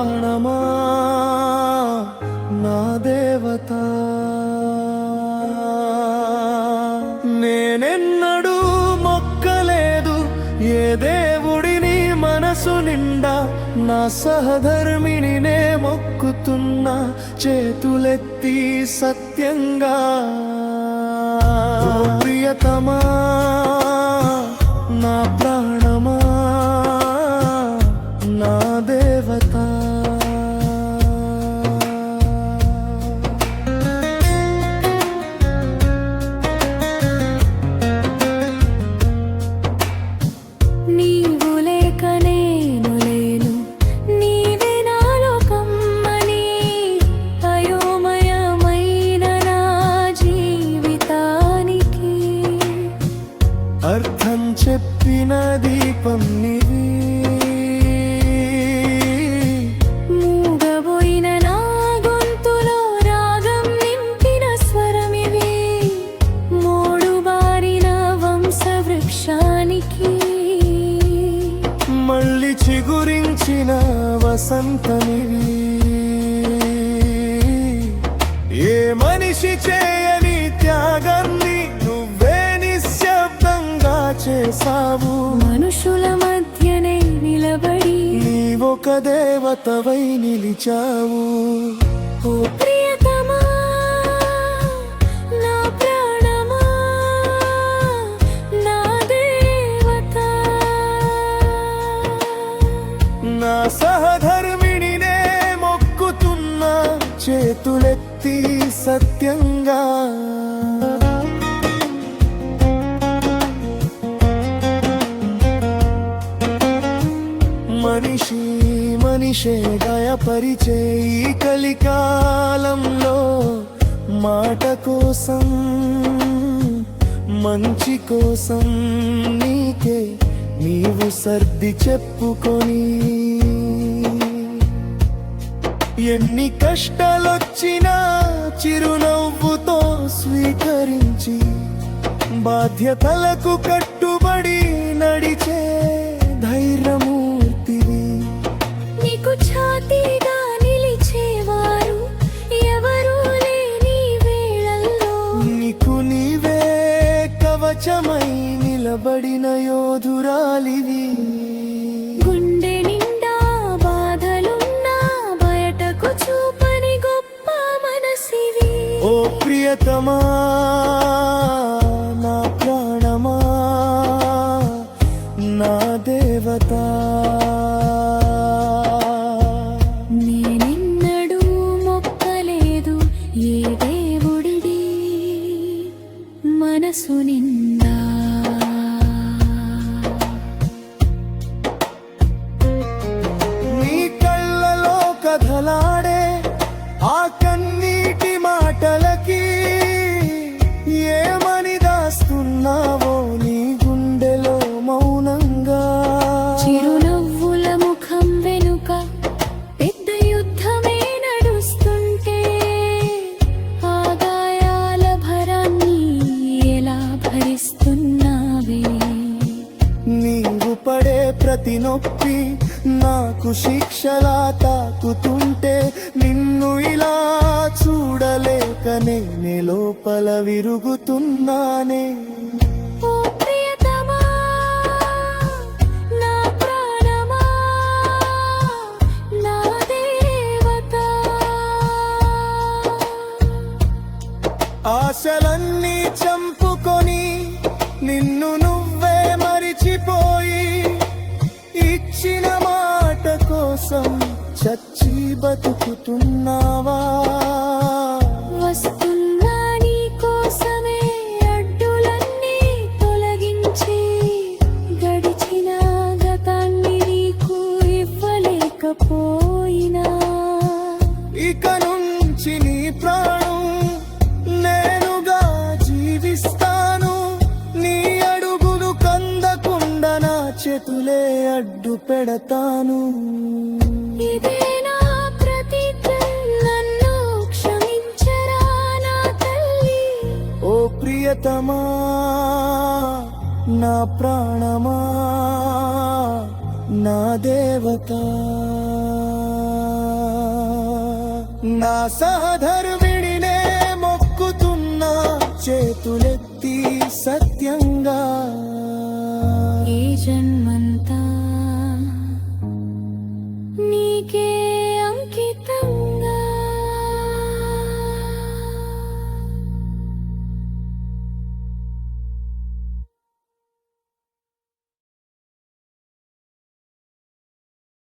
ప్రాణమా నా దేవత నేనెన్నడూ మొక్కలేదు ఏ దేవుడిని మనసు నిండా నా సహధర్మిని నే మొక్కుతున్నా చేతులెత్తి సత్యంగా ప్రియతమా నా ప్రాణమా నా దేవత నీవు లేక నేను లేను నీవే నాలో కమ్మని అయోమయమైన నా జీవితానికి అర్థం చెప్పిన దీపం నీవి మూగబోయిన నా గొంతులో రాగం నింపిన స్వరమివి మోడుబారిన వంశవృక్షానికి మళ్ళీ చిగురించిన వసంతనివి ఏ మనిషి చేయని త్యాగాన్ని నువ్వే నిశ్శబ్దంగా చేసావు మనుషుల మధ్యనే నిలబడి నీవొక దేవతవై నిలిచావు ఓ ప్రియతమా నా ప్రాణమా నా దేవత నా సహధర్మిని నే మొక్కుతున్నా చేతులెత్తి సత్యంగా మనిషే గాయపరిచే ఈ కలికాలంలో మాట కోసం మంచి కోసం నీకే నీవు సర్ది చెప్పుకొని ఎన్ని కష్టాలొచ్చినా చిరునవ్వుతో స్వీకరించి బాధ్యతలకు కట్టుబడి నడిచే ధైర్యమూర్తివి నీకు ఛాతీగా నిలిచేవారు ఎవరూ లేని వేళల్లో నీకు నీవే కవచమై నిలబడిన యోధురాలివి గుండె నిండా బాధలున్నా బయటకు చూపని గొప్ప మనసివి ఓ ప్రియతమా నా ప్రాణమా నా దేవత నేనెన్నడూ మొక్కలేదు ఏ దేవుడిది మనసు నిండా నీ కళ్ళలో కథలాడే ఆ కన్నీటి మాటలకి ఏమని దాస్తున్నావో నీ గుండెలో మౌనంగా చిరునవ్వుల ముఖం వెనుక పెద్ద యుద్ధమే నడుస్తుంటే ఆ గాయాల భరాన్ని ఎలా భరిస్తున్నావే నీవు పడే ప్రతి నొప్పి నాకు శిక్షలా తాకుతుంటే నిన్ను ఇలా చూడలేకనే నే లోపల విరుగుతున్నానే ఓ ప్రియతమా నా ప్రాణమా నా దేవత ఆశలన్నీ చంపుకొని నిన్ను నువ్వే మరిచిపోయి ఇచ్చిన మాట కోసం చచ్చి బతుకుతున్నావా వస్తున్నా నీ కోసమే అడ్డులన్నీ తొలగించి గడిచిన గతాన్ని నీకు ఇవ్వలేకపోయినా ఇక నుంచి నీ ప్రాణం నేనుగా జీవిస్తాను నీ అడుగులు కందకుండా నా చేతులే అడ్డు పెడతాను ఇదే నా ప్రతిజ్ఞ నన్ను క్షమించరా నా తల్లి ఓ ప్రియతమా నా ప్రాణమా నా దేవత నా సహధర్మిణినే మొక్కుతున్నా చేతులెత్తి సత్యంగా. ఈ జన్మంతా నీకే